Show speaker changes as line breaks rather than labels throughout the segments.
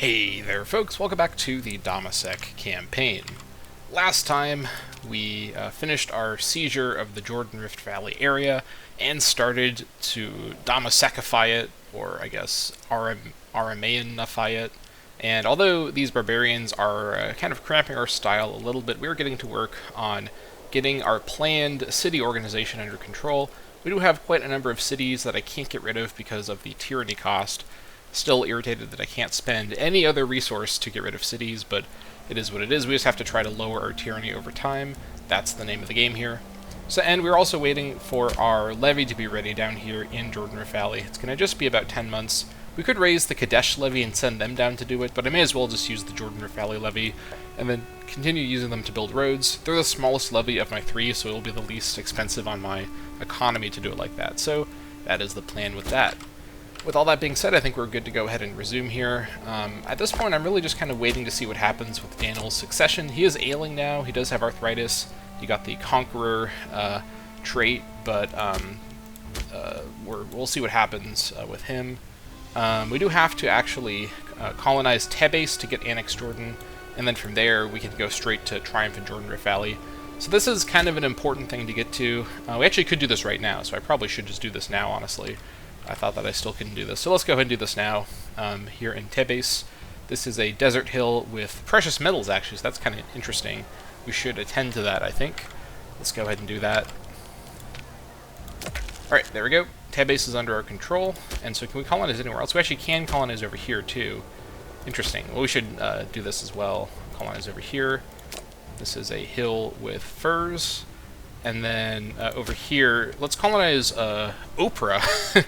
Hey there folks, welcome back to the Dammâseq Campaign. Last time we finished our seizure of the Jordan Rift Valley area and started to Dammâseqify it, or I guess Arameanify it. And although these barbarians are kind of cramping our style a little bit, we're getting to work on getting our planned city organization under control. We do have quite a number of cities that I can't get rid of because of the tyranny cost. Still irritated that I can't spend any other resource to get rid of cities, but it is what it is. We just have to try to lower our tyranny over time. That's the name of the game here. And we're also waiting for our levy to be ready down here in Jordan Rift Valley. It's going to just be about 10 months. We could raise the Kadesh levy and send them down to do it, but I may as well just use the Jordan Rift Valley levy and then continue using them to build roads. They're the smallest levy of my three, so it'll be the least expensive on my economy to do it like that. So that is the plan with that. With all that being said, I think we're good to go ahead and resume here. At this point, I'm really just kind of waiting to see what happens with Daniel's succession. He is ailing now. He does have arthritis. He got the Conqueror trait, but we'll see what happens with him. We do have to actually colonize Tebes to get annexed Jordan, and then from there we can go straight to Triumph in Jordan Rift Valley. So this is kind of an important thing to get to. We actually could do this right now, so I probably should just do this now, honestly. I thought that I still couldn't do this. So let's go ahead and do this now, here in Tebes. This is a desert hill with precious metals, actually, so that's kind of interesting. We should attend to that, I think. Let's go ahead and do that. Alright, there we go. Tebes is under our control, and so can we colonize anywhere else? We actually can colonize over here, too. Interesting. Well, we should do this as well. Colonize over here. This is a hill with firs. And then over here, let's colonize Oprah.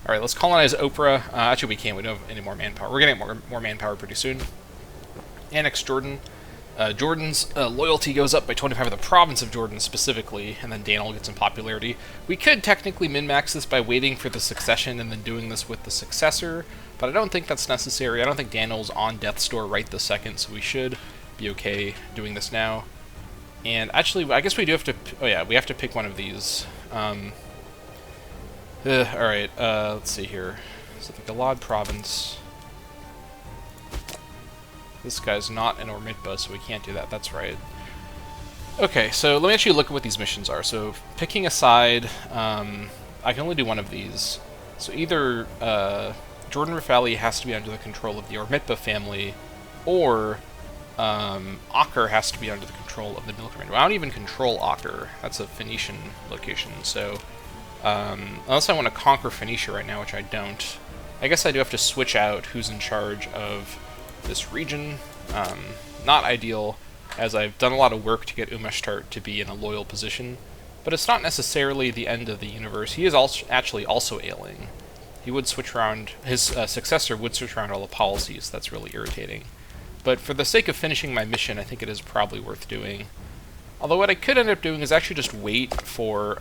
Alright, let's colonize Oprah. Actually, we can't. We don't have any more manpower. We're going to get more manpower pretty soon. Annex Jordan. Jordan's loyalty goes up by 25 of the province of Jordan specifically, and then Daniel gets some popularity. We could technically min-max this by waiting for the succession and then doing this with the successor, but I don't think that's necessary. I don't think Daniel's on death's door right this second, so we should be okay doing this now. And actually, I guess we do have to... Oh yeah, we have to pick one of these. Alright, let's see here. So the Galad province... This guy's not an Ormitba, so we can't do that. That's right. Okay, so let me actually look at what these missions are. So, picking a side, I can only do one of these. So either Jordan Rift Valley has to be under the control of the Ormitba family, or Acre has to be under the control of the Milkman. Well, I don't even control Acre. That's a Phoenician location, so... unless I want to conquer Phoenicia right now, which I don't. I guess I do have to switch out who's in charge of this region. Not ideal, as I've done a lot of work to get Umashtar to be in a loyal position, but it's not necessarily the end of the universe. He is actually also ailing. He would switch around, his successor would switch around all the policies. That's really irritating. But for the sake of finishing my mission, I think it is probably worth doing. Although what I could end up doing is actually just wait for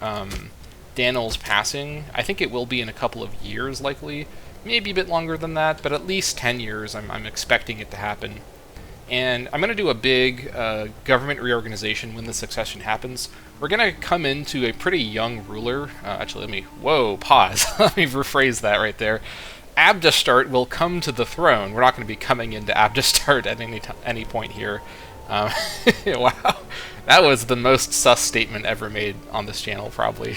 Daniel's passing. I think it will be in a couple of years, likely. Maybe a bit longer than that, but at least 10 years I'm expecting it to happen. And I'm going to do a big government reorganization when the succession happens. We're going to come into a pretty young ruler. Actually, whoa, pause. Let me rephrase that right there. Abdestart will come to the throne. We're not going to be coming into Abdestart at any point here. Wow, that was the most sus statement ever made on this channel, probably.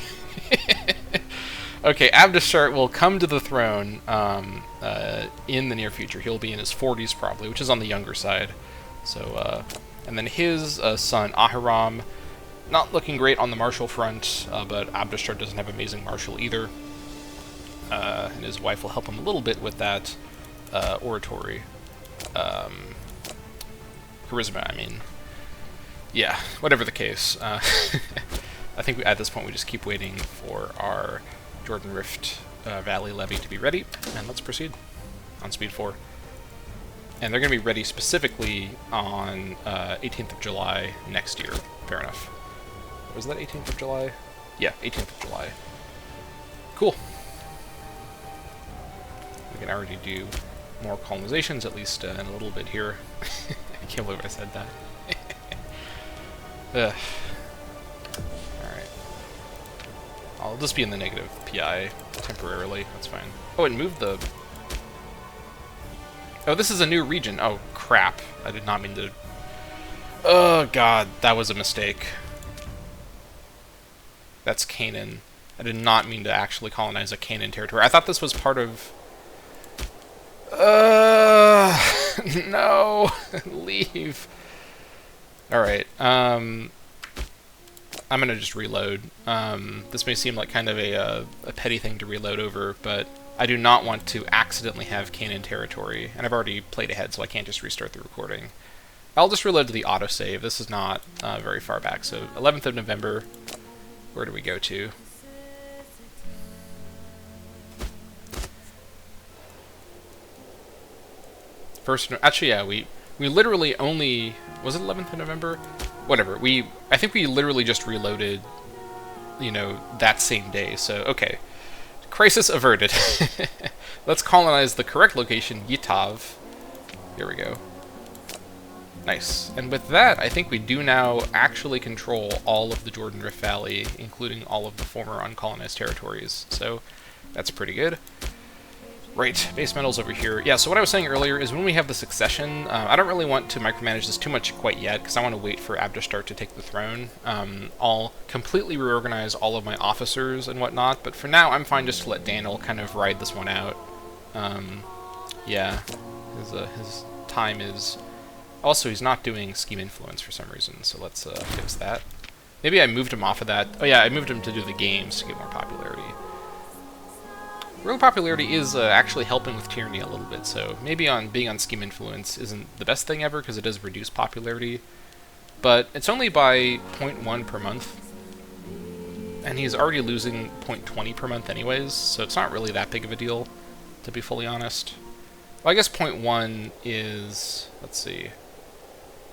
Okay, Abdestart will come to the throne in the near future. He'll be in his 40s probably, which is on the younger side. So, and then his son Ahiram, not looking great on the martial front, but Abdestart doesn't have amazing martial either. And his wife will help him a little bit with that oratory. Charisma, I mean. Yeah, whatever the case. I think at this point we just keep waiting for our Jordan Rift Valley levy to be ready, and let's proceed on speed 4. And they're going to be ready specifically on 18th of July next year. Fair enough. Was that 18th of July? Yeah, 18th of July. Cool. We can already do more colonizations, at least in a little bit here. I can't believe I said that. Ugh. Alright. I'll just be in the negative PI temporarily, that's fine. Oh, it moved the... Oh, this is a new region. Oh, crap. I did not mean to... Oh, God. That was a mistake. That's Canaan. I did not mean to actually colonize a Canaan territory. I thought this was part of... No! Leave. Alright, I'm gonna just reload. This may seem like kind of a petty thing to reload over, but I do not want to accidentally have Canaan territory, and I've already played ahead, so I can't just restart the recording. I'll just reload to the autosave. This is not very far back, so 11th of November. Where do we go to? Actually, yeah, we literally only... Was it 11th of November? Whatever. I think we literally just reloaded, you know, that same day. So, okay. Crisis averted. Let's colonize the correct location, Yitav. Here we go. Nice. And with that, I think we do now actually control all of the Jordan Rift Valley, including all of the former uncolonized territories. So, that's pretty good. Right, base metals over here. Yeah, so what I was saying earlier is when we have the succession, I don't really want to micromanage this too much quite yet, because I want to wait for Abdeshtart to take the throne. I'll completely reorganize all of my officers and whatnot, but for now, I'm fine just to let Daniel kind of ride this one out. Yeah, his time is... Also, he's not doing scheme influence for some reason, so let's fix that. Maybe I moved him off of that. Oh yeah, I moved him to do the games to get more popularity. Real popularity is actually helping with tyranny a little bit, so maybe being on scheme influence isn't the best thing ever, because it does reduce popularity. But it's only by 0.1 per month, and he's already losing 0.20 per month anyways, so it's not really that big of a deal, to be fully honest. Well, I guess 0.1 is... let's see...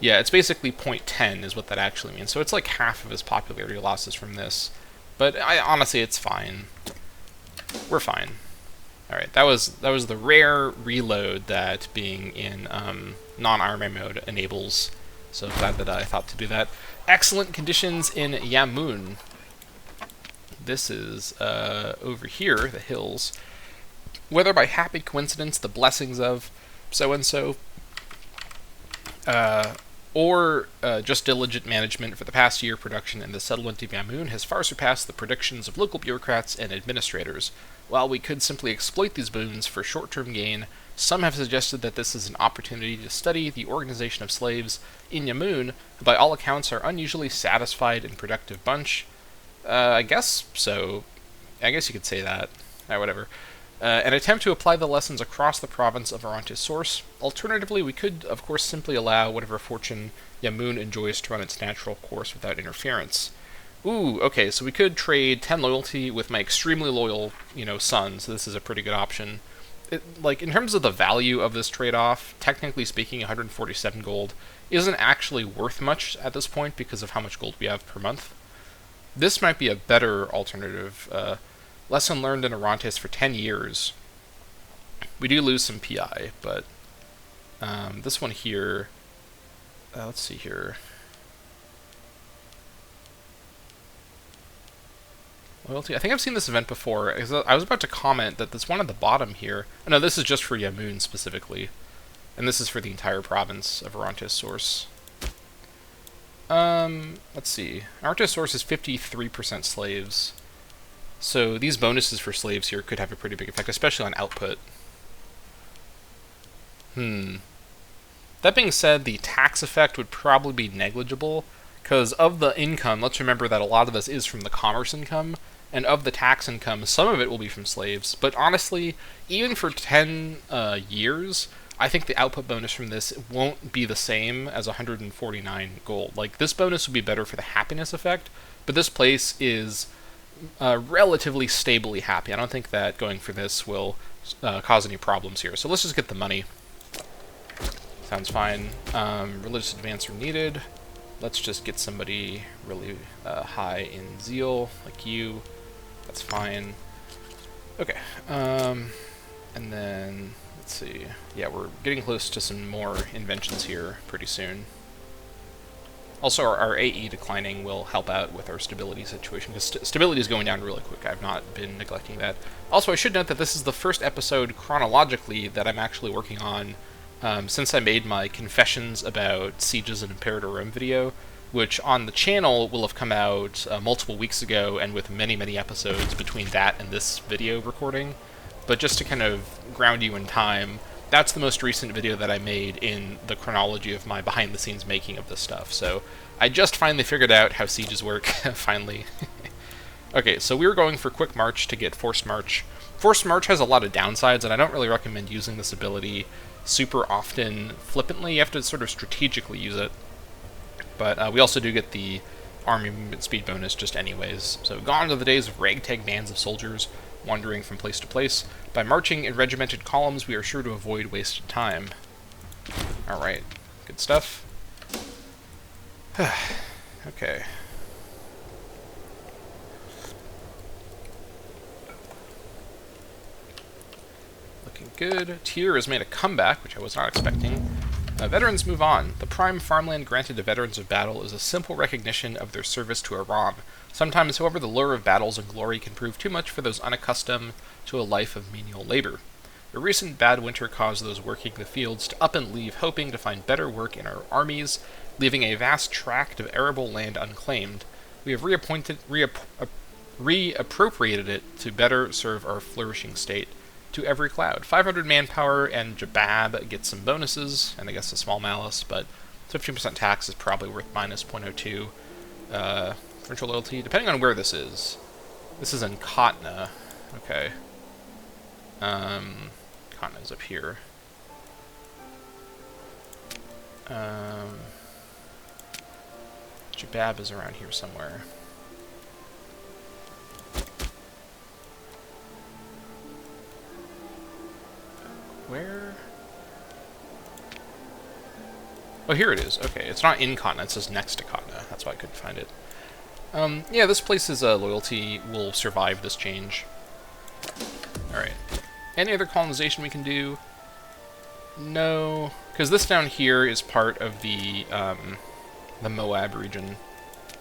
Yeah, it's basically 0.10 is what that actually means, so it's like half of his popularity losses from this. But honestly, it's fine. We're fine. Alright, that was the rare reload that being in non-armor mode enables. So glad that I thought to do that. Excellent conditions in Yamun. This is over here, the hills. Whether by happy coincidence, the blessings of so-and-so, or just diligent management for the past year, production in the settlement of Yamun has far surpassed the predictions of local bureaucrats and administrators. While we could simply exploit these boons for short-term gain, some have suggested that this is an opportunity to study the organization of slaves in Yamun, who by all accounts are unusually satisfied and productive bunch. I guess so. I guess you could say that. Whatever. An attempt to apply the lessons across the province of Arantes Source. Alternatively, we could, of course, simply allow whatever fortune Yamun enjoys to run its natural course without interference. Ooh, okay, so we could trade 10 loyalty with my extremely loyal, son, so this is a pretty good option. Like, in terms of the value of this trade-off, technically speaking, 147 gold isn't actually worth much at this point because of how much gold we have per month. This might be a better alternative. Lesson learned in Arantes for 10 years. We do lose some PI, but this one here... let's see here. Loyalty. I think I've seen this event before. I was about to comment that this one at the bottom here... Oh, no, this is just for Yamun specifically. And this is for the entire province of Arantes Source. Let's see. Arantes Source is 53% slaves. So these bonuses for slaves here could have a pretty big effect, especially on output. That being said, the tax effect would probably be negligible, because of the income, let's remember that a lot of this is from the commerce income, and of the tax income, some of it will be from slaves. But honestly, even for 10 years, I think the output bonus from this won't be the same as 149 gold. Like, this bonus would be better for the happiness effect, but this place is relatively stably happy. I don't think that going for this will cause any problems here. So let's just get the money. Sounds fine. Religious advance are needed. Let's just get somebody really high in zeal, like you. That's fine. Okay. And then, let's see. Yeah, we're getting close to some more inventions here pretty soon. Also, our AE declining will help out with our stability situation, because stability is going down really quick. I've not been neglecting that. Also, I should note that this is the first episode chronologically that I'm actually working on since I made my confessions about Sieges and Imperator Rome video, which on the channel will have come out multiple weeks ago, and with many, many episodes between that and this video recording. But just to kind of ground you in time, that's the most recent video that I made in the chronology of my behind-the-scenes making of this stuff. So I just finally figured out how sieges work, finally. Okay, so we were going for Quick March to get Forced March. Forced March has a lot of downsides, and I don't really recommend using this ability super often flippantly. You have to sort of strategically use it. But we also do get the army movement speed bonus just anyways. So gone are the days of ragtag bands of soldiers wandering from place to place. By marching in regimented columns, we are sure to avoid wasted time. Alright, good stuff. Okay. Looking good. Tier has made a comeback, which I was not expecting. Veterans move on. The prime farmland granted to veterans of battle is a simple recognition of their service to Iran. Sometimes, however, the lure of battles and glory can prove too much for those unaccustomed to a life of menial labor. The recent bad winter caused those working the fields to up and leave, hoping to find better work in our armies, leaving a vast tract of arable land unclaimed. We have reappropriated it to better serve our flourishing state. To every cloud. 500 manpower, and Jabab gets some bonuses, and I guess a small malice, but 15% tax is probably worth minus 0.02. Provincial loyalty, depending on where this is. This is in Khatna. Okay. Khatna's up here. Jabab is around here somewhere. Where? Oh, here it is. Okay, it's not in Khatna, it says next to Khatna. That's why I couldn't find it. Yeah, this place's loyalty will survive this change. Alright. Any other colonization we can do? No. Because this down here is part of the Moab region,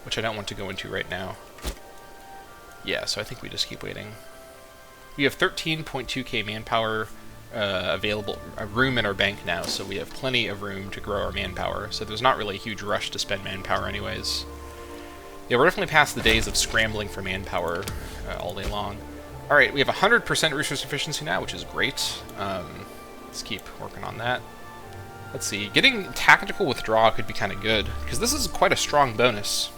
which I don't want to go into right now. Yeah, so I think we just keep waiting. We have 13.2k manpower available, room in our bank now, so we have plenty of room to grow our manpower, so there's not really a huge rush to spend manpower anyways. Yeah, we're definitely past the days of scrambling for manpower all day long. Alright, we have 100% resource efficiency now, which is great. Let's keep working on that. Let's see, getting tactical withdrawal could be kind of good, because this is quite a strong bonus.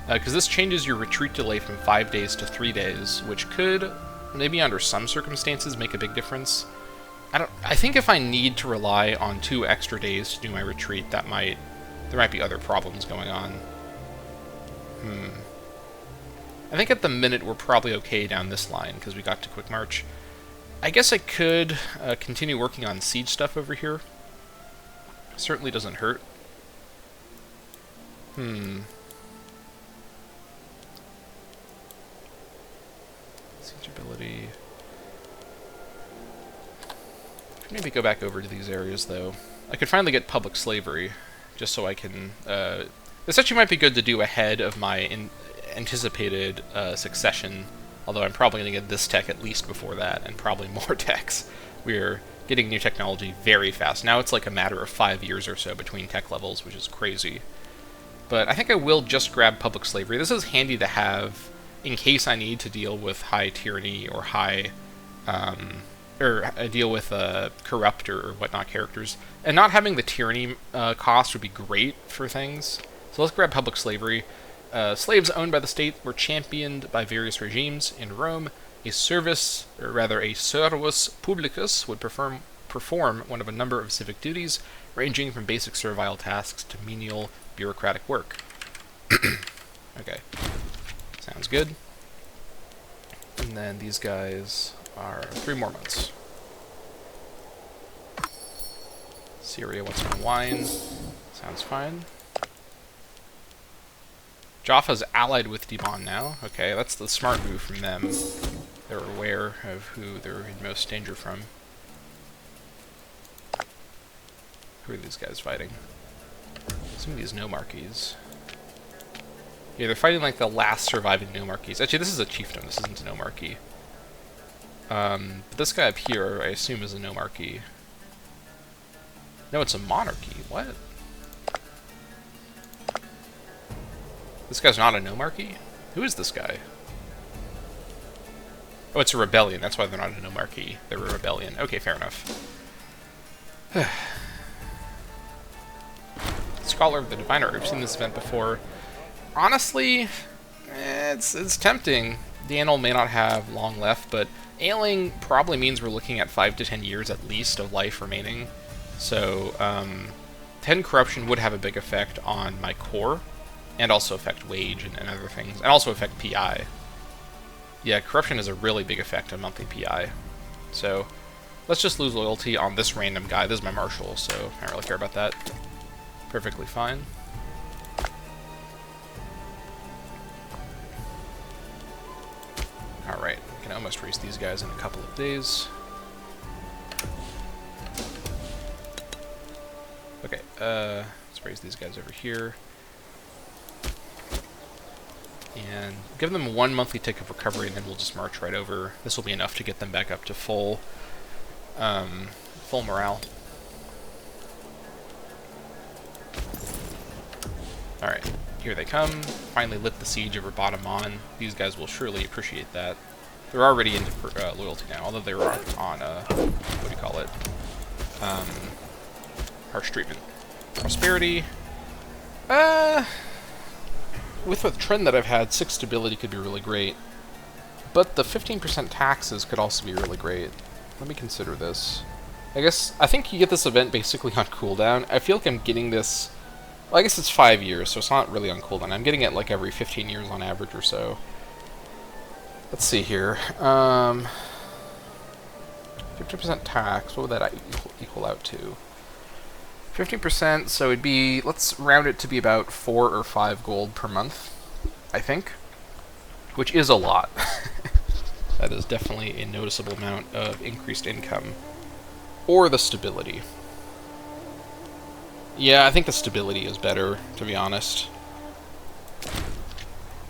Because this changes your retreat delay from 5 days to 3 days, which could, maybe under some circumstances, make a big difference. I think if I need to rely on 2 extra days to do my retreat, there might be other problems going on. I think at the minute we're probably okay down this line, because we got to Quick March. I guess I could continue working on siege stuff over here. Certainly doesn't hurt. Siege ability. Maybe go back over to these areas, though. I could finally get public slavery, just so I can... this actually might be good to do ahead of my anticipated succession, although I'm probably going to get this tech at least before that, and probably more techs. We're getting new technology very fast. Now it's like a matter of 5 years or so between tech levels, which is crazy. But I think I will just grab public slavery. This is handy to have in case I need to deal with high tyranny or high... or deal with corrupt or whatnot characters. And not having the tyranny cost would be great for things. So let's grab public slavery. Slaves owned by the state were championed by various regimes. In Rome, a servus publicus would perform one of a number of civic duties, ranging from basic servile tasks to menial bureaucratic work. Okay. Sounds good. And then these guys are 3 more months. Syria wants some wine. Sounds fine. Jaffa's allied with Dibon now. Okay, that's the smart move from them. They're aware of who they're in most danger from. Who are these guys fighting? Some of these nomarchies. Yeah, they're fighting like the last surviving nomarchies. Actually, this is a chiefdom. This isn't a nomarchy. But this guy up here, I assume, is a nomarchy. No, it's a monarchy. What? This guy's not a nomarchy? Who is this guy? Oh, it's a rebellion. That's why they're not a nomarchy. They're a rebellion. Okay, fair enough. Scholar of the Divine Art. I've seen this event before. Honestly, it's tempting. The Annal may not have long left, but ailing probably means we're looking at 5 to 10 years at least of life remaining. So, 10 corruption would have a big effect on my core, and also affect wage and other things, and also affect PI. Yeah, corruption is a really big effect on monthly PI. So, let's just lose loyalty on this random guy. This is my marshal, so I don't really care about that. Perfectly fine. Alright, we can almost raise these guys in a couple of days. Okay, let's raise these guys over here. And give them 1 monthly tick of recovery, and then we'll just march right over. This will be enough to get them back up to full morale. Alright, here they come. Finally lit the siege over Bottom-on. These guys will surely appreciate that. They're already into loyalty now, although they were on what do you call it? Harsh treatment. Prosperity. With the trend that I've had, 6 stability could be really great. But the 15% taxes could also be really great. Let me consider this. I think you get this event basically on cooldown. I feel like I'm getting this... Well, I guess it's 5 years, so it's not really on cooldown. I'm getting it like every 15 years on average or so. Let's see here. 50% tax, what would that equal out to? 15%, so it'd be, let's round it to be about 4 or 5 gold per month, I think. Which is a lot. That is definitely a noticeable amount of increased income. Or the stability. Yeah, I think the stability is better, to be honest.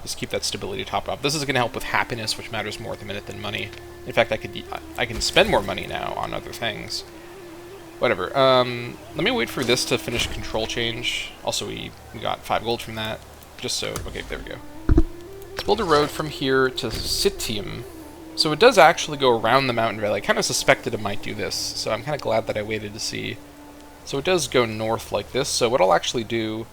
Just keep that stability topped off. This is going to help with happiness, which matters more at the minute than money. In fact, I can spend more money now on other things. Whatever. Let me wait for this to finish control change. Also, we got 5 gold from that. Just so... Okay, there we go. Let's build a road from here to Sitium. So it does actually go around the mountain valley. I kind of suspected it might do this, so I'm kind of glad that I waited to see. So it does go north like this. So what I'll actually do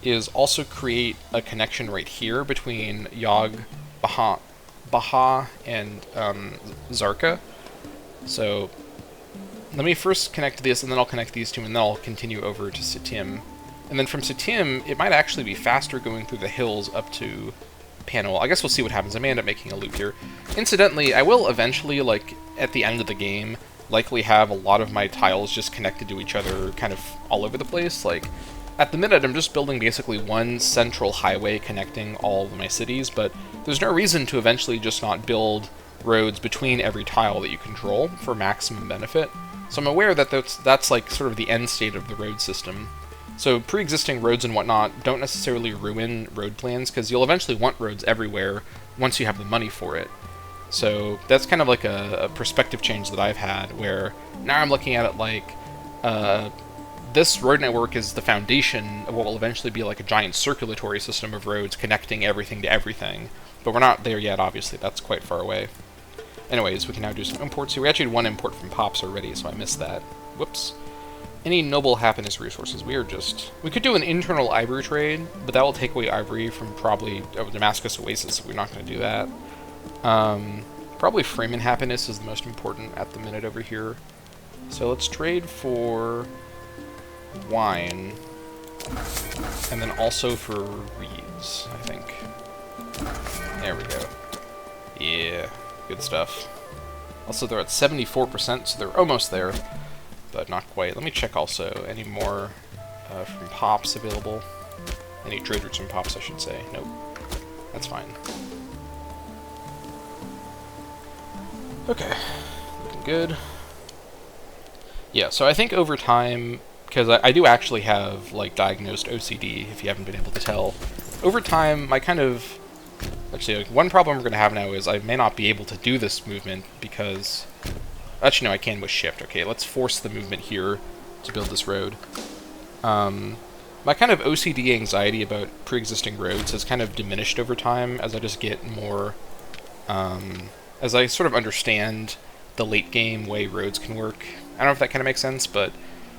is also create a connection right here between Yog, Baha, and Zarka. So let me first connect this, and then I'll connect these two, and then I'll continue over to Sitium. And then from Sitium, it might actually be faster going through the hills up to Panel. I guess we'll see what happens. I may end up making a loop here. Incidentally, I will eventually, like, at the end of the game, likely have a lot of my tiles just connected to each other kind of all over the place. Like, at the minute, I'm just building basically one central highway connecting all of my cities, but there's no reason to eventually just not build roads between every tile that you control for maximum benefit. So I'm aware that that's like sort of the end state of the road system. So pre-existing roads and whatnot don't necessarily ruin road plans, because you'll eventually want roads everywhere once you have the money for it. So that's kind of like a perspective change that I've had, where now I'm looking at it like this road network is the foundation of what will eventually be like a giant circulatory system of roads connecting everything to everything. But we're not there yet, obviously. That's quite far away. Anyways, we can now do some imports here. We actually had one import from Pops already, so I missed that. Whoops. Any noble happiness resources? We could do an internal ivory trade, but that will take away ivory from probably Damascus Oasis, so we're not going to do that. Probably Freeman happiness is the most important at the minute over here. So let's trade for wine, and then also for reeds, I think. There we go. Yeah, good stuff. Also, they're at 74%, so they're almost there, but not quite. Let me check also any more from Pops available. Any trade routes from Pops, I should say. Nope. That's fine. Okay. Looking good. Yeah, so I think over time, because I do actually have, like, diagnosed OCD, if you haven't been able to tell. Over time, my kind of... Actually, like, one problem we're going to have now is I may not be able to do this movement because... Actually, no, I can with shift. Okay, let's force the movement here to build this road. My kind of OCD anxiety about pre-existing roads has kind of diminished over time as I just get more, as I sort of understand the late game way roads can work. I don't know if that kind of makes sense, but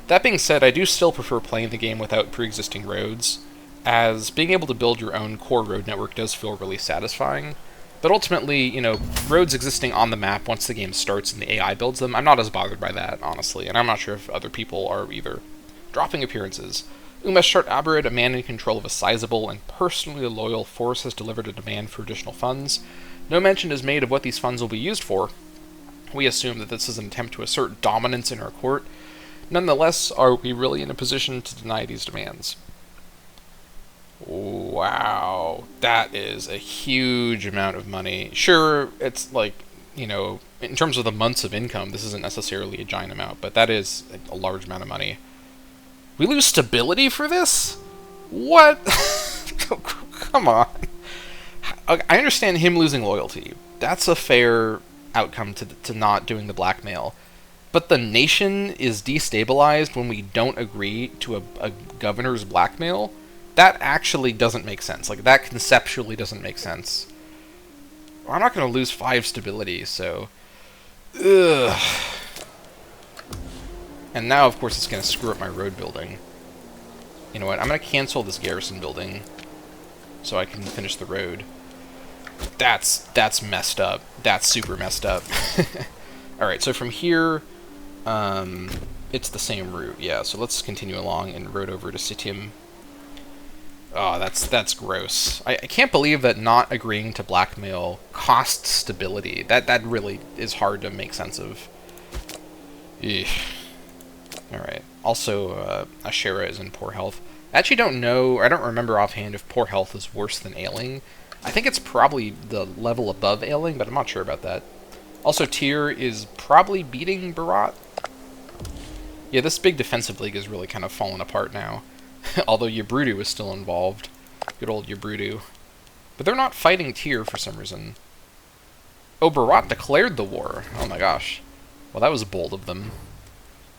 that being said, I do still prefer playing the game without pre-existing roads, as being able to build your own core road network does feel really satisfying. But ultimately, you know, roads existing on the map once the game starts and the AI builds them, I'm not as bothered by that, honestly, and I'm not sure if other people are either. Dropping appearances. Umeshart Abrid, a man in control of a sizable and personally loyal force, has delivered a demand for additional funds. No mention is made of what these funds will be used for. We assume that this is an attempt to assert dominance in our court. Nonetheless, are we really in a position to deny these demands? Wow, that is a huge amount of money. Sure, it's like, you know, in terms of the months of income, this isn't necessarily a giant amount, but that is a large amount of money. We lose stability for this? What? Come on. I understand him losing loyalty. That's a fair outcome to not doing the blackmail. But the nation is destabilized when we don't agree to a governor's blackmail? That actually doesn't make sense. Like, that conceptually doesn't make sense. Well, I'm not going to lose 5 stability, so... Ugh. And now, of course, it's going to screw up my road building. You know what? I'm going to cancel this garrison building so I can finish the road. That's messed up. That's super messed up. Alright, so from here, it's the same route. Yeah, so let's continue along and road over to Sitium. Oh, that's gross. I can't believe that not agreeing to blackmail costs stability. That really is hard to make sense of. Eesh. Alright. Also, Ashera is in poor health. I actually don't know, I don't remember offhand if poor health is worse than ailing. I think it's probably the level above ailing, but I'm not sure about that. Also, Tyr is probably beating Barat. Yeah, this big defensive league is really kind of falling apart now. Although Yabrudu is still involved. Good old Yabrudu. But they're not fighting Tyr for some reason. Oh, Barat declared the war. Oh my gosh. Well, that was bold of them.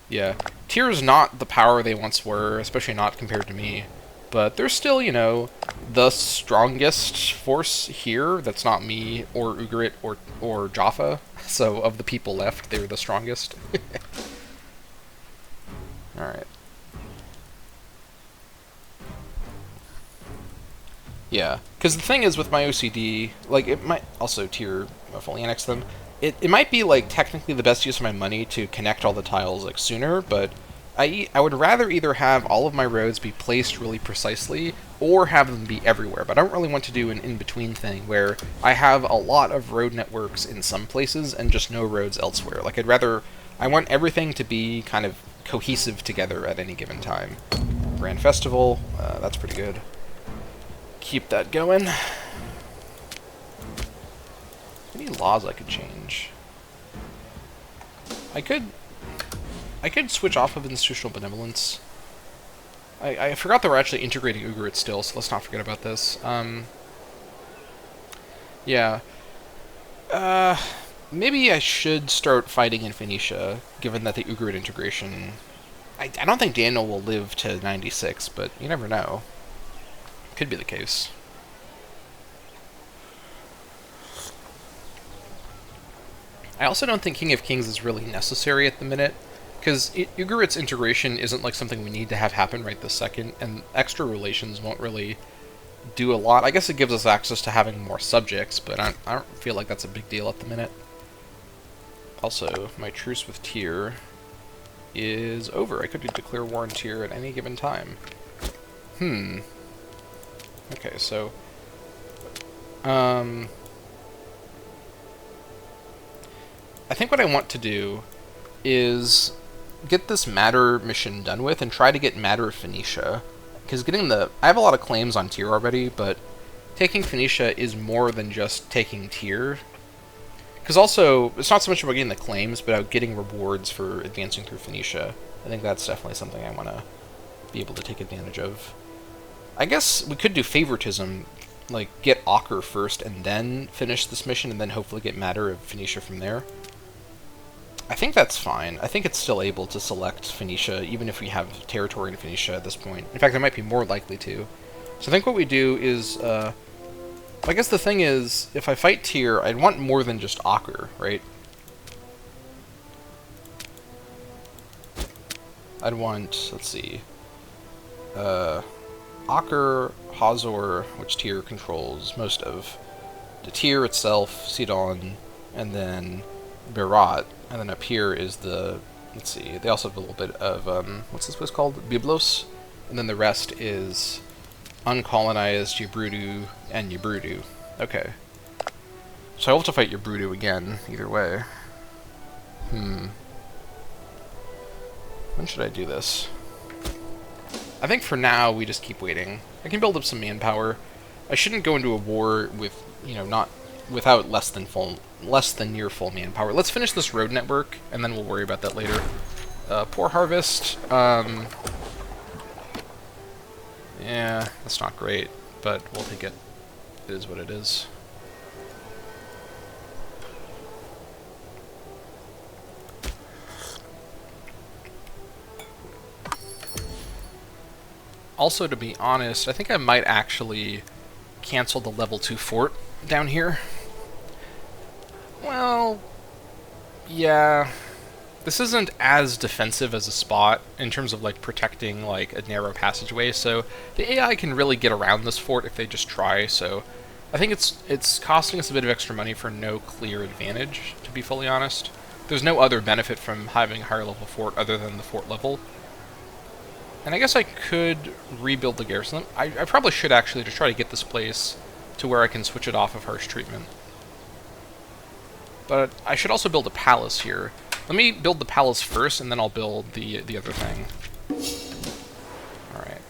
Yeah. Tyr's not the power they once were, especially not compared to me. But they're still, you know, the strongest force here. That's not me, or Ugarit, or Jaffa. So, of the people left, they're the strongest. Alright. Yeah, because the thing is with my OCD, like, it might also Tyr fully annex them. It might be, like, technically the best use of my money to connect all the tiles, like, sooner, but I would rather either have all of my roads be placed really precisely, or have them be everywhere. But I don't really want to do an in-between thing, where I have a lot of road networks in some places, and just no roads elsewhere. Like, I want everything to be kind of cohesive together at any given time. Grand Festival, that's pretty good. Keep that going. Any laws I could change? I could switch off of institutional benevolence. I forgot that we're actually integrating Ugarit still, so let's not forget about this. Yeah. Maybe I should start fighting in Phoenicia, given that the Ugarit integration... I don't think Daniel will live to 96, but you never know. Could be the case. I also don't think King of Kings is really necessary at the minute, because Ugarit's integration isn't like something we need to have happen right this second, and extra relations won't really do a lot. I guess it gives us access to having more subjects, but I don't feel like that's a big deal at the minute. Also, my truce with Tyr is over. I could declare war on Tyr at any given time. Okay, so... I think what I want to do is get this Matter mission done with and try to get Matter of Phoenicia. Because I have a lot of claims on Tyr already, but taking Phoenicia is more than just taking Tyr. Because also, it's not so much about getting the claims, but about getting rewards for advancing through Phoenicia. I think that's definitely something I want to be able to take advantage of. I guess we could do favoritism, like get Acre first and then finish this mission, and then hopefully get Matter of Phoenicia from there. I think that's fine. I think it's still able to select Phoenicia, even if we have territory in Phoenicia at this point. In fact, it might be more likely to. So I think what we do is, I guess the thing is, if I fight Tyr, I'd want more than just Acre, right? I'd want, let's see, Acre, Hazor, which Tyr controls most of, the Tyr itself, Sidon, and then Berat, and then up here is the, let's see, they also have a little bit of, what's this place called? Byblos, and then the rest is uncolonized Yabrudu and Yabrudu. Okay. So I will have to fight Yabrudu again, either way. When should I do this? I think for now we just keep waiting. I can build up some manpower. I shouldn't go into a war with, you know, not without less than near full manpower. Let's finish this road network, and then we'll worry about that later. Poor harvest. Yeah, that's not great, but we'll take it. It is what it is. Also, to be honest, I think I might actually cancel the level 2 fort down here. Well, yeah. This isn't as defensive as a spot in terms of like protecting like a narrow passageway, so the AI can really get around this fort if they just try, so I think it's costing us a bit of extra money for no clear advantage, to be fully honest. There's no other benefit from having a higher level fort other than the fort level. And I guess I could rebuild the garrison. I probably should actually to try to get this place to where I can switch it off of harsh treatment. But I should also build a palace here. Let me build the palace first, and then I'll build the other thing. Alright.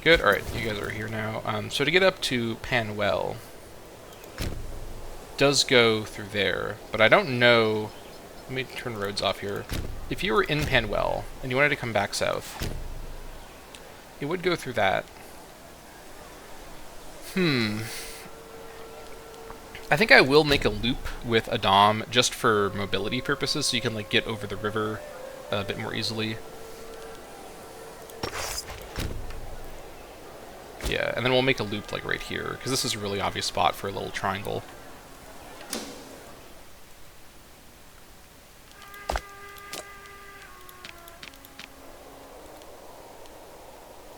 Good, alright, you guys are here now. So to get up to Panwell, does go through there, but I don't know... Let me turn roads off here. If you were in Panwell, and you wanted to come back south, it would go through that. I think I will make a loop with Adam just for mobility purposes, so you can like get over the river a bit more easily. Yeah, and then we'll make a loop like right here, because this is a really obvious spot for a little triangle.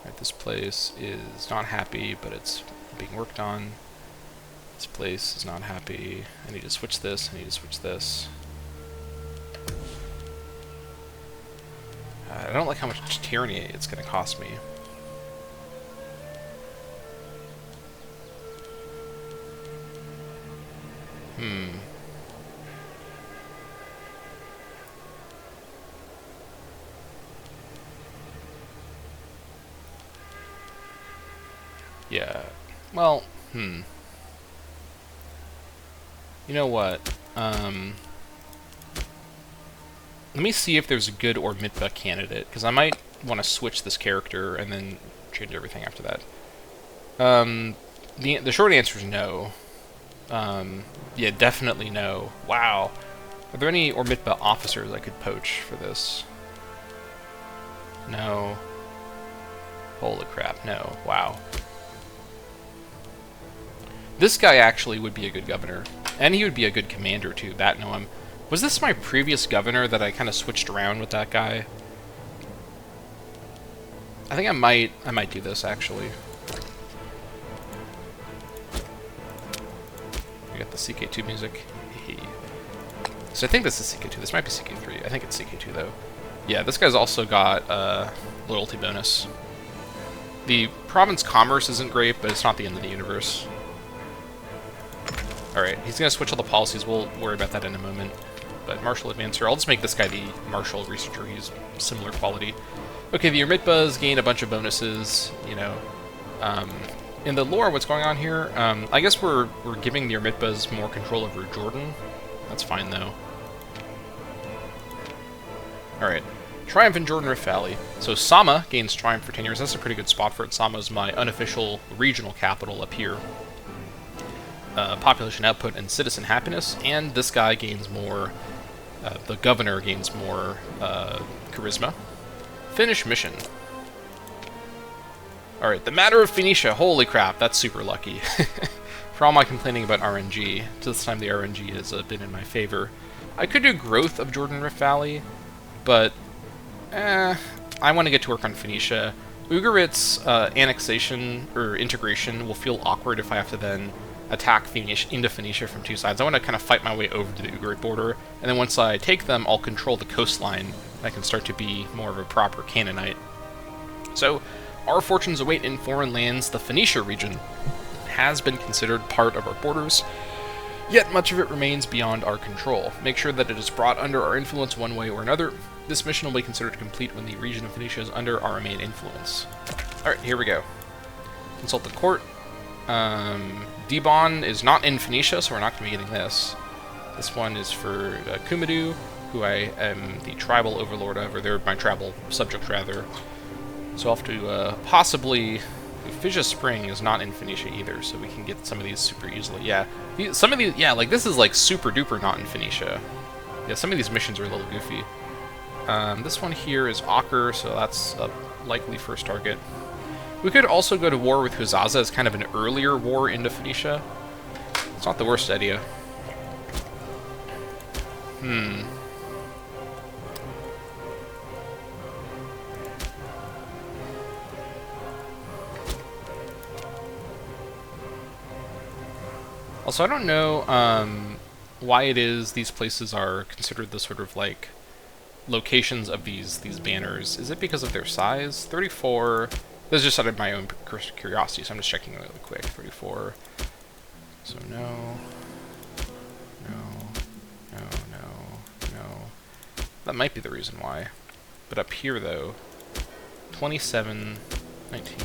Right, this place is not happy, but it's being worked on. This place is not happy. I need to switch this, I need to switch this. I don't like how much tyranny it's going to cost me. Yeah. Well, You know what? Let me see if there's a good Ormitba candidate, because I might want to switch this character and then change everything after that. The short answer is no. Yeah, definitely no. Wow. Are there any Ormitba officers I could poach for this? No. Holy crap, no. Wow. This guy actually would be a good governor. And he would be a good commander, too. That, no, was this my previous governor that I kind of switched around with that guy? I think I might do this, actually. We got the CK2 music. So I think this is CK2. This might be CK3. I think it's CK2, though. Yeah, this guy's also got loyalty bonus. The province commerce isn't great, but it's not the end of the universe. Alright, he's going to switch all the policies. We'll worry about that in a moment. But Martial Advancer, I'll just make this guy the Martial Researcher. He's similar quality. Okay, the Ormitbas gain a bunch of bonuses, you know. In the lore, what's going on here? I guess we're giving the Ormitbas more control over Jordan. That's fine, though. Alright. Triumph in Jordan Rift Valley. So Sama gains Triumph for 10 years. That's a pretty good spot for it. Sama's my unofficial regional capital up here. population output and citizen happiness, and this guy gains more, the governor gains more charisma. Finish mission. Alright, the matter of Phoenicia. Holy crap, that's super lucky. For all my complaining about RNG, this time the RNG has been in my favor. I could do growth of Jordan Rift Valley, but I want to get to work on Phoenicia. Ugarit's annexation or integration will feel awkward if I have to then attack into Phoenicia from two sides. I want to kind of fight my way over to the Ugarit border, and then once I take them, I'll control the coastline. I can start to be more of a proper Canaanite. So, our fortunes await in foreign lands. The Phoenicia region has been considered part of our borders, yet much of it remains beyond our control. Make sure that it is brought under our influence one way or another. This mission will be considered complete when the region of Phoenicia is under our main influence. Alright, here we go. Consult the court. Dibon is not in Phoenicia, so we're not going to be getting this. This one is for Kumidu, who I am the tribal overlord of, or they're my tribal subject, rather. So I'll have to possibly... Fissia Spring is not in Phoenicia either, so we can get some of these super easily. Yeah, some of these... Yeah, like, this is, like, super duper not in Phoenicia. Yeah, some of these missions are a little goofy. This one here is Acre, so that's a likely first target. We could also go to war with Huzaza as kind of an earlier war into Phoenicia. It's not the worst idea. Also, I don't know why it is these places are considered the sort of, like, locations of these banners. Is it because of their size? 34... This is just out of my own curiosity, so I'm just checking really quick. 34. So no. That might be the reason why. But up here, though, 27, 19,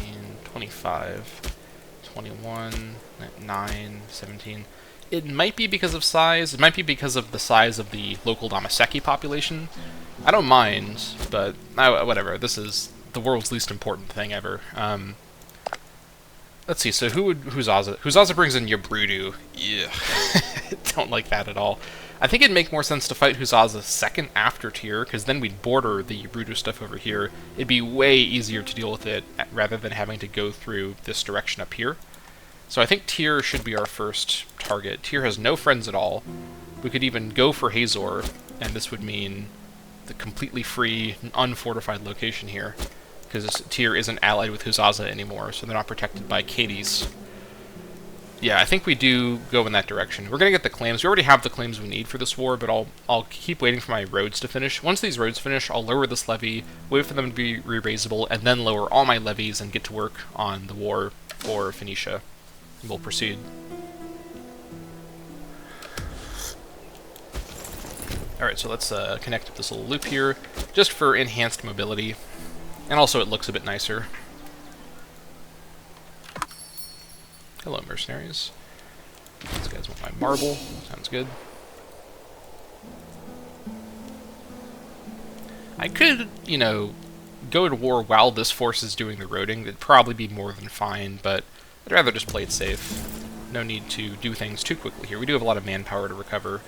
25, 21, 9, 17. It might be because of size. It might be because of the size of the local Dammâseq population. I don't mind, but whatever. This is the world's least important thing ever. Let's see, so who would Huzaza... Huzaza brings in Yabrudu. Yeah. Don't like that at all. I think it'd make more sense to fight Huzaza second after Tyr, because then we'd border the Yabrudu stuff over here. It'd be way easier to deal with it, rather than having to go through this direction up here. So I think Tyr should be our first target. Tyr has no friends at all. We could even go for Hazor, and this would mean the completely free, unfortified location here. Because Tyr isn't allied with Huzaza anymore, so they're not protected by Cadiz. Yeah, I think we do go in that direction. We're going to get the claims. We already have the claims we need for this war, but I'll keep waiting for my roads to finish. Once these roads finish, I'll lower this levy, wait for them to be re-raisable, and then lower all my levies and get to work on the war for Phoenicia. We'll proceed. Alright, so let's connect up this little loop here, just for enhanced mobility. And also it looks a bit nicer. Hello, mercenaries. These guys want my marble. Sounds good. I could, you know, go to war while this force is doing the roading. It'd probably be more than fine, but I'd rather just play it safe. No need to do things too quickly here. We do have a lot of manpower to recover.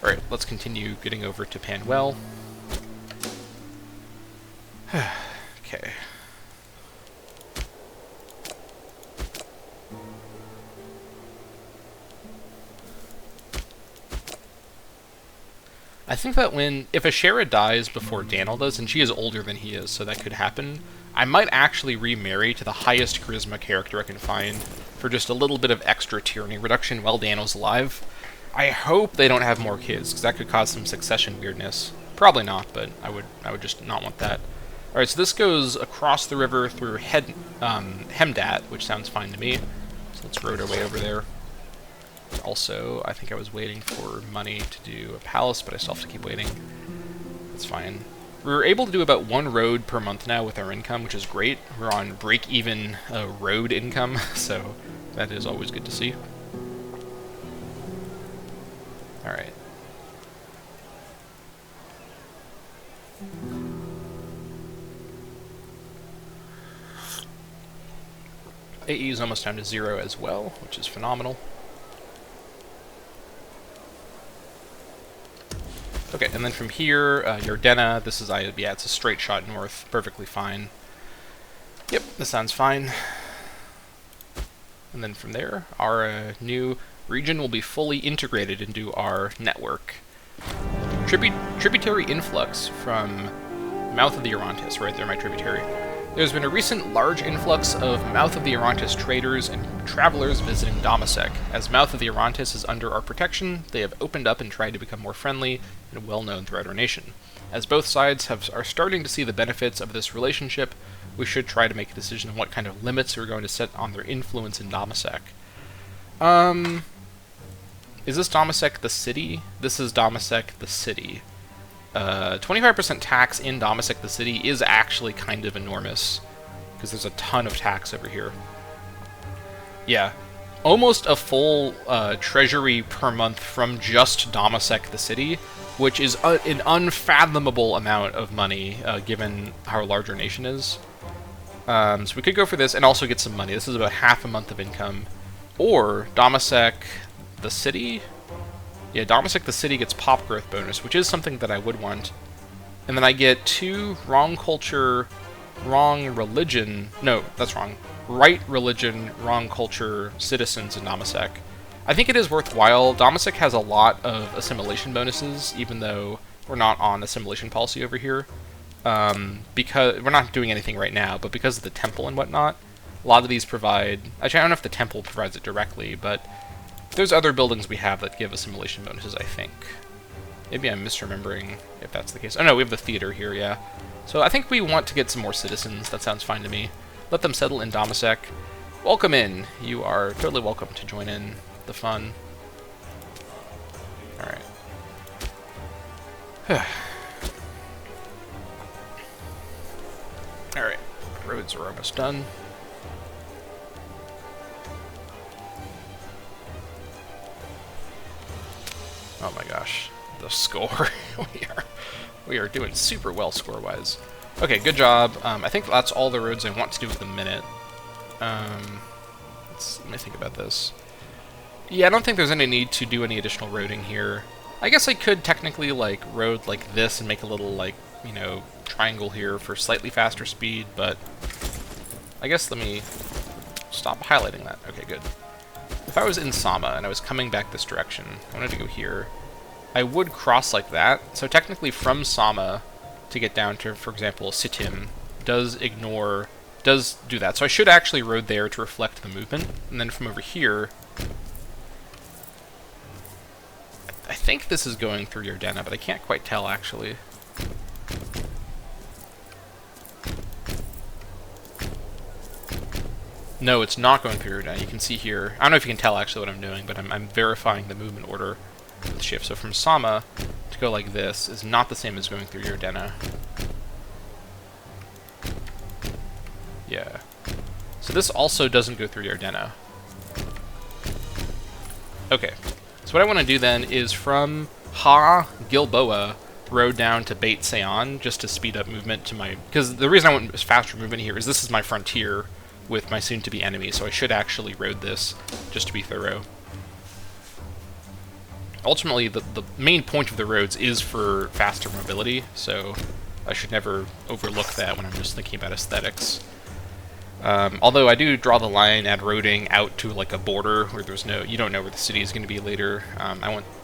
Alright, let's continue getting over to Panwell. Okay. I think that if Ashera dies before Daniel does, and she is older than he is, so that could happen, I might actually remarry to the highest charisma character I can find for just a little bit of extra tyranny reduction while Daniel's alive. I hope they don't have more kids, because that could cause some succession weirdness. Probably not, but I would just not want that. Alright, so this goes across the river through Hemdat, which sounds fine to me. So let's road our way over there. Also, I think I was waiting for money to do a palace, but I still have to keep waiting. That's fine. We're able to do about one road per month now with our income, which is great. We're on break-even road income, so that is always good to see. Alright. AE is almost down to 0 as well, which is phenomenal. and then from here, Yardena, this is, yeah, it's a straight shot north, perfectly fine. Yep, this sounds fine. And then from there, our new region will be fully integrated into our network. Tributary influx from mouth of the Orontes, right there, my tributary. There's been a recent large influx of mouth of the Orontes traders and travelers visiting Dammâseq. As mouth of the Orontes is under our protection, they have opened up and tried to become more friendly and well-known throughout our nation. As both sides are starting to see the benefits of this relationship, we should try to make a decision on what kind of limits we're going to set on their influence in Dammâseq. Is this Dammâseq the city? This is Dammâseq the city. 25% tax in Dammâseq the city is actually kind of enormous, because there's a ton of tax over here. Yeah, almost a full treasury per month from just Dammâseq the city, which is an unfathomable amount of money, given how large our nation is. So we could go for this and also get some money. This is about half a month of income. Or Dammâseq the city? Yeah, Dammâseq the city gets pop growth bonus, which is something that I would want. And then I get 2 wrong culture, wrong religion... No, that's wrong. Right religion, wrong culture citizens in Dammâseq. I think it is worthwhile. Dammâseq has a lot of assimilation bonuses, even though we're not on assimilation policy over here. Because we're not doing anything right now, but because of the temple and whatnot, a lot of these provide... Actually, I don't know if the temple provides it directly, but there's other buildings we have that give assimilation bonuses, I think. Maybe I'm misremembering if that's the case. Oh no, we have the theater here, yeah. So I think we want to get some more citizens. That sounds fine to me. Let them settle in Dammâseq. Welcome in. You are totally welcome to join in the fun. Alright. Alright. Roads are almost done. Oh my gosh, the score. we are doing super well score-wise. Okay, good job. I think that's all the roads I want to do at the minute. Let me think about this. Yeah, I don't think there's any need to do any additional roading here. I guess I could technically, like, road like this and make a little, like, you know, triangle here for slightly faster speed, but I guess let me stop highlighting that. Okay, good. If I was in Sama and I was coming back this direction, I wanted to go here, I would cross like that. So technically from Sama to get down to, for example, Sitim, does do that. So I should actually road there to reflect the movement. And then from over here, I think this is going through Yardena, but I can't quite tell actually. No, it's not going through Yardena. You can see here. I don't know if you can tell actually what I'm doing, but I'm verifying the movement order with shift. So from Sama to go like this is not the same as going through Yardena. Yeah. So this also doesn't go through Yardena. Okay. So what I want to do then is from Ha Gilboa road down to Beit Seon just to speed up movement to my... Because the reason I want faster movement here is this is my frontier with my soon-to-be enemy, so I should actually road this just to be thorough. Ultimately, the main point of the roads is for faster mobility, so I should never overlook that when I'm just thinking about aesthetics. Although I do draw the line at roading out to like a border where there's no, you don't know where the city is going to be later.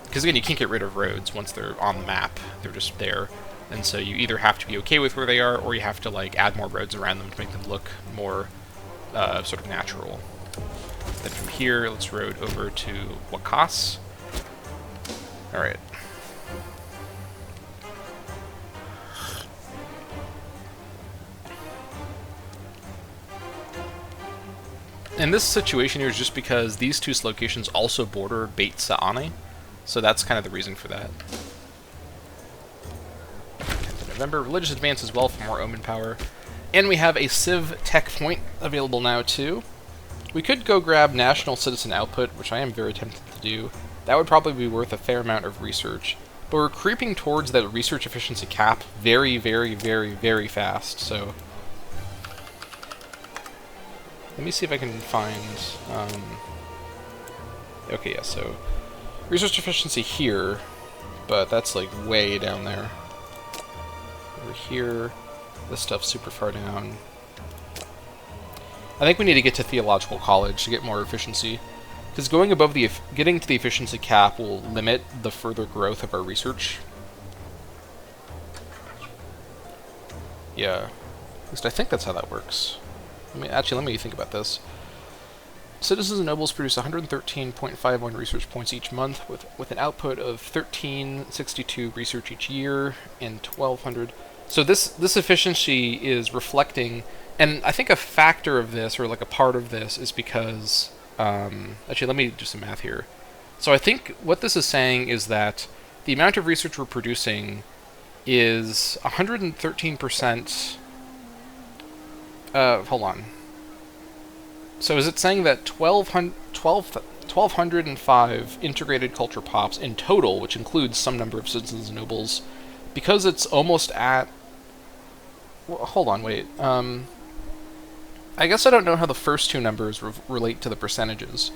Because again, you can't get rid of roads once they're on the map; they're just there, and so you either have to be okay with where they are, or you have to like add more roads around them to make them look more sort of natural. Then from here, let's road over to Wakas. All right. And this situation here is just because these two locations also border Beit Saane, so that's kind of the reason for that. 10th of November, religious advance as well for more Omen power. And we have a Civ Tech point available now too. We could go grab National Citizen Output, which I am very tempted to do. That would probably be worth a fair amount of research. But we're creeping towards that research efficiency cap very, very, very, very fast, so... Let me see if I can find... Okay, yeah, so... Research efficiency here, but that's like way down there. Over here, this stuff's super far down. I think we need to get to theological college to get more efficiency, because going above getting to the efficiency cap will limit the further growth of our research. Yeah, at least I think that's how that works. Let me think about this. Citizens and nobles produce 113.51 research points each month, with an output of 1362 research each year and 1200. So this efficiency is reflecting, and I think a factor of this, or like a part of this, is because actually let me do some math here. So I think what this is saying is that the amount of research we're producing is 113%. Hold on. So is it saying that 1,205 integrated culture pops in total, which includes some number of citizens and nobles, because it's almost at... Well, hold on, wait. I guess I don't know how the first two numbers relate to the percentages.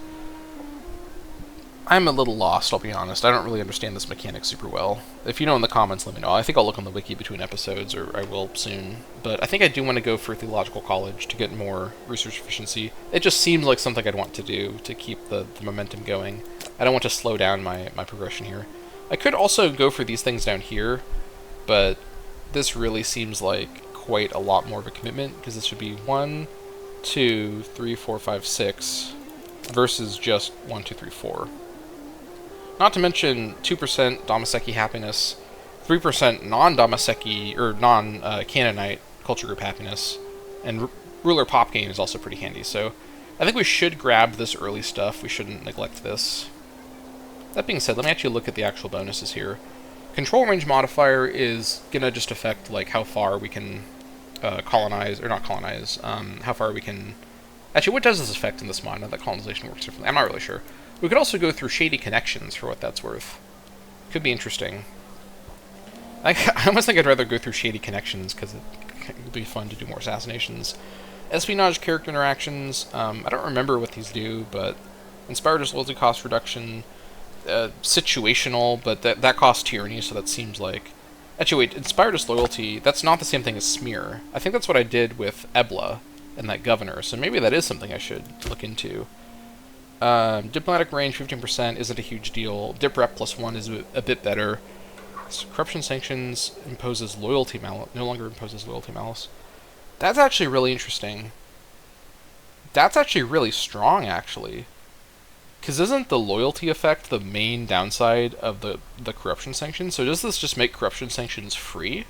I'm a little lost, I'll be honest. I don't really understand this mechanic super well. If you know in the comments, let me know. I think I'll look on the wiki between episodes, or I will soon. But I think I do want to go for theological college to get more research efficiency. It just seems like something I'd want to do to keep the momentum going. I don't want to slow down my progression here. I could also go for these things down here, but this really seems like quite a lot more of a commitment, because this should be 1, 2, 3, 4, 5, 6, versus just 1, 2, 3, 4. Not to mention 2% Dammâseq happiness, 3% non-Dammâseq or non-Canaanite culture group happiness, and ruler pop gain is also pretty handy. So I think we should grab this early stuff. We shouldn't neglect this. That being said, let me actually look at the actual bonuses here. Control range modifier is gonna just affect like how far we can colonize, or not colonize. How far we can. Actually, what does this affect in this mod? Now that colonization works differently, I'm not really sure. We could also go through shady connections for what that's worth. Could be interesting. I almost think I'd rather go through shady connections because it would be fun to do more assassinations. Espionage character interactions. I don't remember what these do, but inspired as loyalty cost reduction. Situational, but that costs tyranny, so that seems like... Actually, wait, inspired as loyalty, that's not the same thing as smear. I think that's what I did with Ebla and that governor, so maybe that is something I should look into. Diplomatic range 15% isn't a huge deal. Dip rep +1 is a bit better. So corruption sanctions imposes loyalty malice. No longer imposes loyalty malice. That's actually really interesting. That's actually really strong, actually. Because isn't the loyalty effect the main downside of the corruption sanctions? So does this just make corruption sanctions free?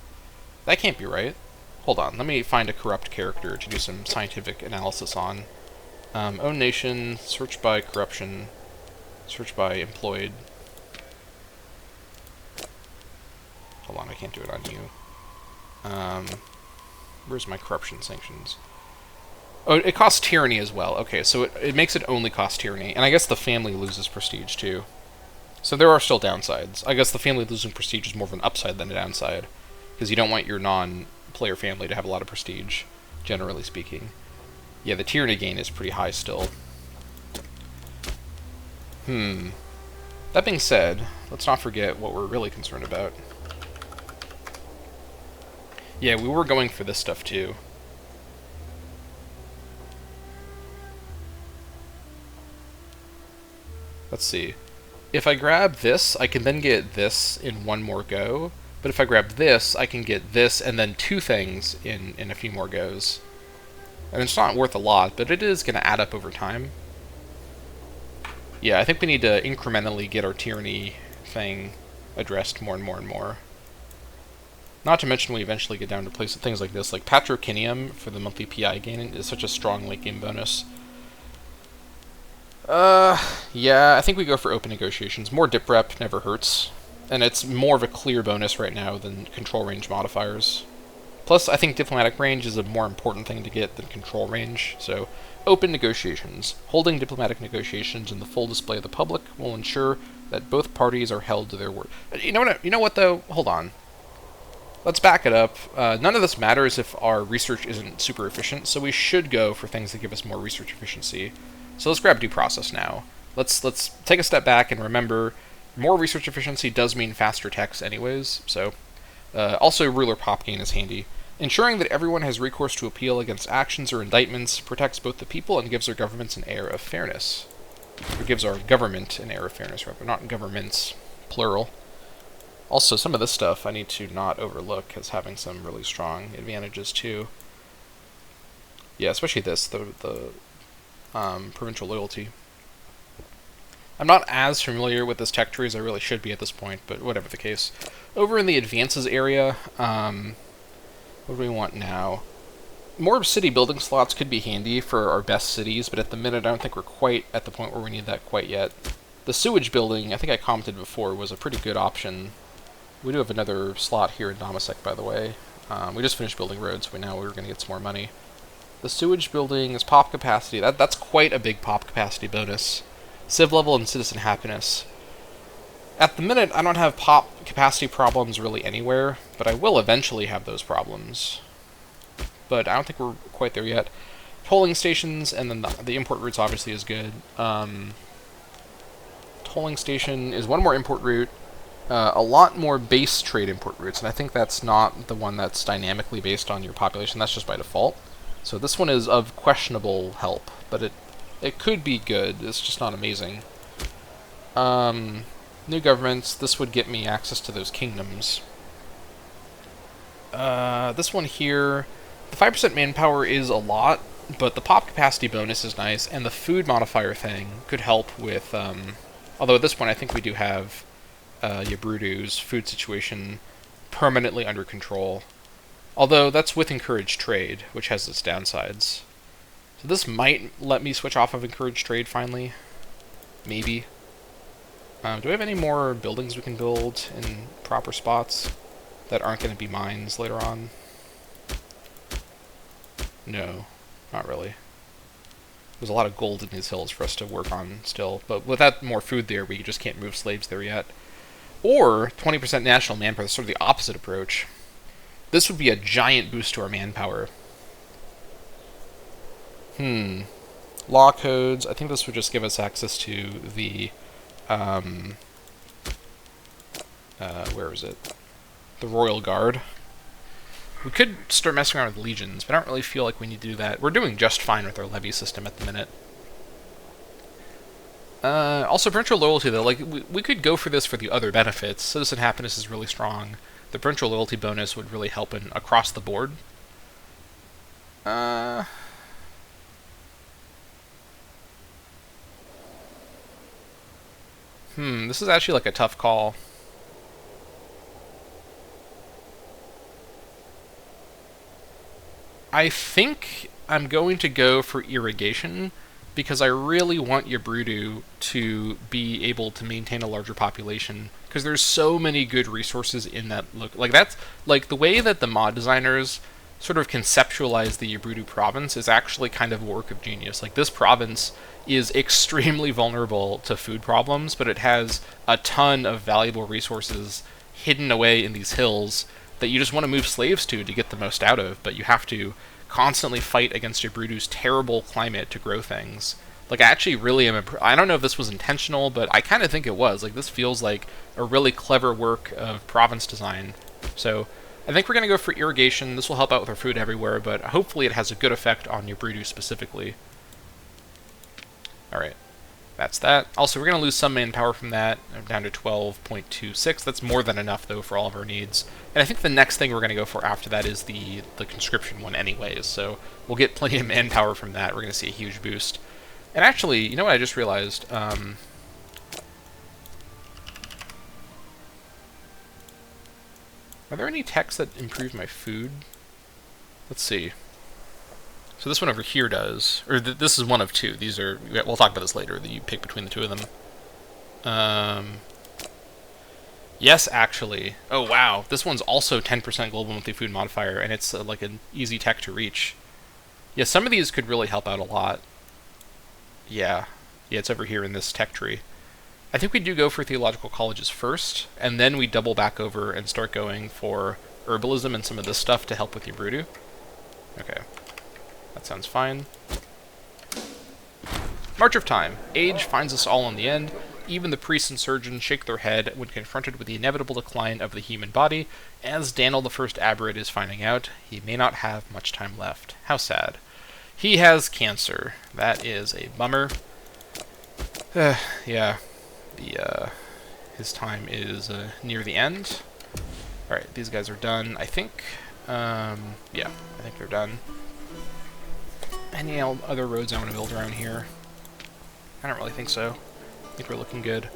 That can't be right. Hold on, let me find a corrupt character to do some scientific analysis on. Own nation, search by corruption, search by employed. Hold on, I can't do it on you. Where's my corruption sanctions? Oh, it costs tyranny as well. Okay, so it makes it only cost tyranny. And I guess the family loses prestige, too. So there are still downsides. I guess the family losing prestige is more of an upside than a downside. Because you don't want your non-player family to have a lot of prestige, generally speaking. Yeah, the tyranny gain is pretty high still. That being said, let's not forget what we're really concerned about. Yeah, we were going for this stuff too. Let's see. If I grab this, I can then get this in one more go. But if I grab this, I can get this and then two things in a few more goes. And it's not worth a lot, but it is going to add up over time. Yeah, I think we need to incrementally get our tyranny thing addressed more and more and more. Not to mention we eventually get down to things like this, like Patrocinium for the monthly PI gain is such a strong late game bonus. Yeah, I think we go for open negotiations. More dip rep never hurts. And it's more of a clear bonus right now than control range modifiers. Plus, I think diplomatic range is a more important thing to get than control range, so open negotiations. Holding diplomatic negotiations in the full display of the public will ensure that both parties are held to their word. You know what though? Hold on. Let's back it up. None of this matters if our research isn't super efficient, so we should go for things that give us more research efficiency. So let's grab due process now. Let's take a step back and remember More research efficiency does mean faster techs anyways, so... also, ruler pop gain is handy. Ensuring that everyone has recourse to appeal against actions or indictments protects both the people and gives our governments an air of fairness. Or gives our government an air of fairness, rather, not governments, plural. Also, some of this stuff I need to not overlook as having some really strong advantages, too. Yeah, especially this, the provincial loyalty. I'm not as familiar with this tech tree as I really should be at this point, but whatever the case. Over in the advances area, what do we want now? More city building slots could be handy for our best cities, but at the minute I don't think we're quite at the point where we need that quite yet. The sewage building, I think I commented before, was a pretty good option. We do have another slot here in Dammâseq, by the way. We just finished building roads, so now we're going to get some more money. The sewage building is pop capacity. That's quite a big pop capacity bonus. Civ level and citizen happiness. At the minute, I don't have pop capacity problems really anywhere, but I will eventually have those problems. But I don't think we're quite there yet. Tolling stations, and then the import routes obviously is good. Tolling station is one more import route. A lot more base trade import routes, and I think that's not the one that's dynamically based on your population. That's just by default. So this one is of questionable help, but it could be good. It's just not amazing. New governments. This would get me access to those kingdoms. This one here, the 5% manpower is a lot, but the pop capacity bonus is nice, and the food modifier thing could help with, although at this point I think we do have Yabrudu's food situation permanently under control. Although that's with encouraged trade, which has its downsides. So this might let me switch off of encouraged trade finally. Maybe. Do we have any more buildings we can build in proper spots that aren't going to be mines later on? No, not really. There's a lot of gold in these hills for us to work on still, but without more food there, we just can't move slaves there yet. Or 20% national manpower, sort of the opposite approach. This would be a giant boost to our manpower. Law codes. I think this would just give us access to the, where is it? The Royal Guard. We could start messing around with legions, but I don't really feel like we need to do that. We're doing just fine with our levy system at the minute. Also, provincial loyalty, though, like, we could go for this for the other benefits. Citizen happiness is really strong. The provincial loyalty bonus would really help across the board. This is actually like a tough call. I think I'm going to go for irrigation because I really want Yabrudu to be able to maintain a larger population, because there's so many good resources in that look. Like, that's like the way that the mod designers sort of conceptualize the Yabrudu province is actually kind of a work of genius. Like, this province is extremely vulnerable to food problems, but it has a ton of valuable resources hidden away in these hills that you just want to move slaves to get the most out of, but you have to constantly fight against Yabrudu's terrible climate to grow things. Like, I actually really am I don't know if this was intentional, but I kind of think it was. Like, this feels like a really clever work of province design. So I think we're going to go for irrigation. This will help out with our food everywhere, but hopefully it has a good effect on Yabrudu specifically. Alright, that's that. Also, we're going to lose some manpower from that, down to 12.26. That's more than enough, though, for all of our needs. And I think the next thing we're going to go for after that is the conscription one anyways, so we'll get plenty of manpower from that. We're going to see a huge boost. And actually, you know what I just realized? Are there any techs that improve my food? Let's see. So this one over here does, or this is one of two. These are, we'll talk about this later, that you pick between the two of them. Yes, actually. Oh, wow. This one's also 10% global monthly food modifier, and it's like an easy tech to reach. Yeah, some of these could really help out a lot. Yeah. Yeah, it's over here in this tech tree. I think we do go for theological colleges first, and then we double back over and start going for herbalism and some of this stuff to help with Yabrudu. Okay. That sounds fine. March of Time. Age finds us all in the end. Even the priests and surgeons shake their head when confronted with the inevitable decline of the human body. As Daniel the First Aberrate is finding out, he may not have much time left. How sad. He has cancer. That is a bummer. Yeah. His time is near the end. Alright, these guys are done, I think. Yeah, I think they're done. Any other roads I want to build around here? I don't really think so. I think we're looking good.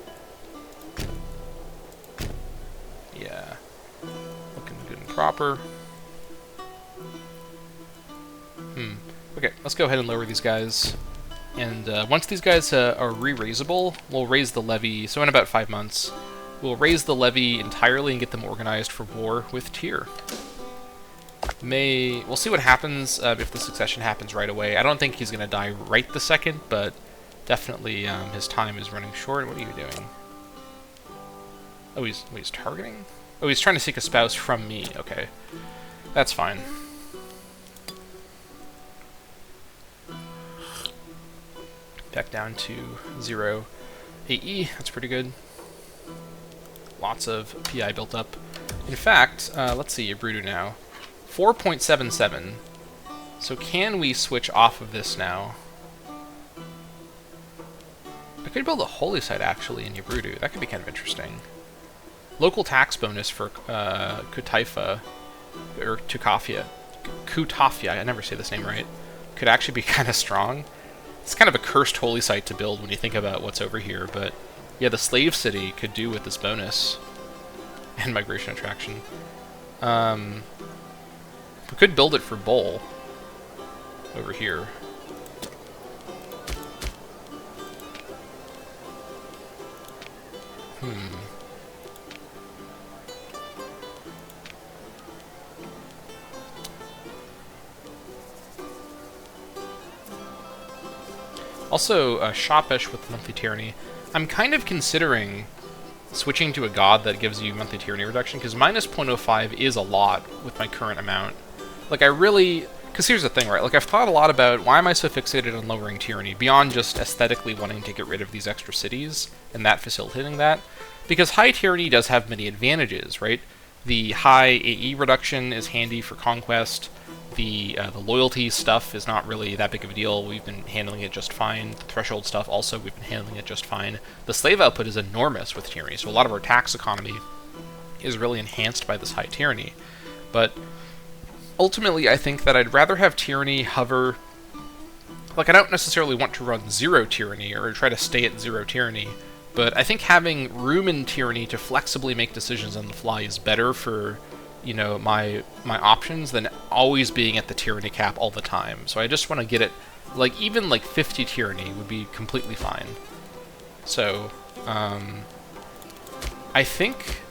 Yeah. Looking good and proper. Okay, let's go ahead and lower these guys. And once these guys are re-raisable, we'll raise the levy. So in about 5 months, we'll raise the levy entirely and get them organized for war with Tyr. We'll see what happens if the succession happens right away. I don't think he's going to die right this second, but definitely his time is running short. What are you doing? Oh, he's targeting? Oh, he's trying to seek a spouse from me. Okay, that's fine. Back down to 0 AE. That's pretty good. Lots of PI built up. In fact, let's see, Brudu now. 4.77. So can we switch off of this now? I could build a holy site actually in Yabrudu. That could be kind of interesting. Local tax bonus for Kutaifa, or Tukafia. Kutafia, I never say this name right. Could actually be kind of strong. It's kind of a cursed holy site to build when you think about what's over here, but yeah, the slave city could do with this bonus. And migration attraction. We could build it for Bull over here. Also, Shopish with monthly tyranny. I'm kind of considering switching to a god that gives you monthly tyranny reduction, because minus 0.05 is a lot with my current amount. Like, I really... Because here's the thing, right? Like, I've thought a lot about why am I so fixated on lowering tyranny, beyond just aesthetically wanting to get rid of these extra cities, and that facilitating that. Because high tyranny does have many advantages, right? The high AE reduction is handy for conquest. The loyalty stuff is not really that big of a deal. We've been handling it just fine. The threshold stuff also, we've been handling it just fine. The slave output is enormous with tyranny, so a lot of our tax economy is really enhanced by this high tyranny. But ultimately, I think that I'd rather have tyranny hover... Like, I don't necessarily want to run 0 tyranny or try to stay at 0 tyranny, but I think having room in tyranny to flexibly make decisions on the fly is better for, you know, my options than always being at the tyranny cap all the time. So I just want to get it, like, even like 50 tyranny would be completely fine. So, I think,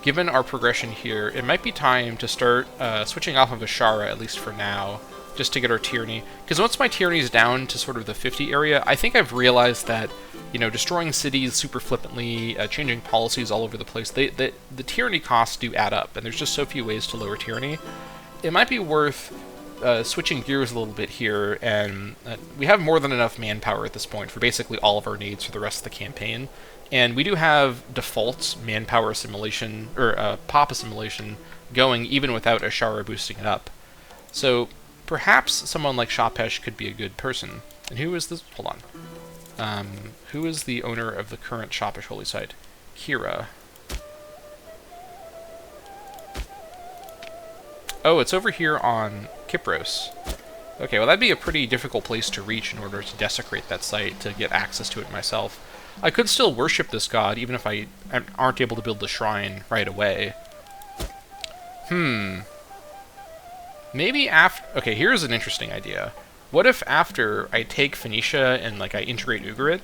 given our progression here, it might be time to start switching off of Ashara, at least for now, just to get our tyranny. Because once my tyranny is down to sort of the 50 area, I think I've realized that, you know, destroying cities super flippantly, changing policies all over the place, the tyranny costs do add up, and there's just so few ways to lower tyranny. It might be worth switching gears a little bit here, and we have more than enough manpower at this point for basically all of our needs for the rest of the campaign. And we do have default manpower assimilation, or pop assimilation, going even without Ashara boosting it up. So perhaps someone like Shopesh could be a good person. And who is this? Hold on. Who is the owner of the current Shopish holy site? Kira. Oh, it's over here on Kypros. Okay, well that'd be a pretty difficult place to reach in order to desecrate that site, to get access to it myself. I could still worship this god, even if I aren't able to build the shrine right away. Maybe after... Okay, here's an interesting idea. What if after I take Phoenicia and, like, I integrate Ugarit,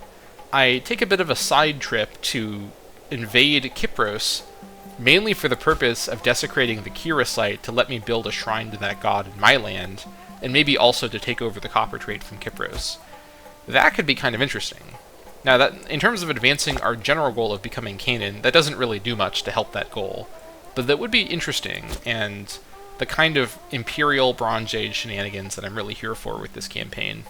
I take a bit of a side trip to invade Kypros, mainly for the purpose of desecrating the Kira site to let me build a shrine to that god in my land, and maybe also to take over the copper trade from Kypros. That could be kind of interesting. Now, that in terms of advancing our general goal of becoming Canaan, that doesn't really do much to help that goal. But that would be interesting, and the kind of Imperial Bronze Age shenanigans that I'm really here for with this campaign.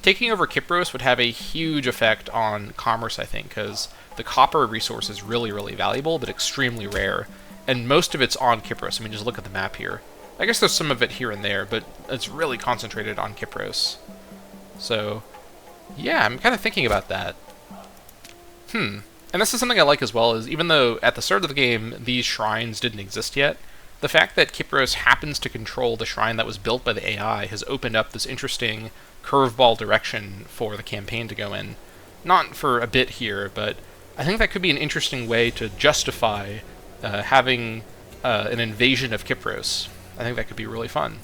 taking over Kypros would have a huge effect on commerce, I think, because the copper resource is really, really valuable, but extremely rare. And most of it's on Kypros. I mean, just look at the map here. I guess there's some of it here and there, but it's really concentrated on Kypros. So, yeah, I'm kind of thinking about that. And this is something I like as well, is even though at the start of the game these shrines didn't exist yet, the fact that Kypros happens to control the shrine that was built by the AI has opened up this interesting curveball direction for the campaign to go in. Not for a bit here, but I think that could be an interesting way to justify having an invasion of Kypros. I think that could be really fun.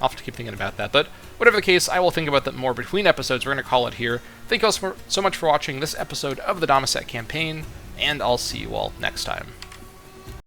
I'll have to keep thinking about that, but whatever the case, I will think about that more between episodes. We're going to call it here. Thank you all so much for watching this episode of the Dammâseq Campaign, and I'll see you all next time.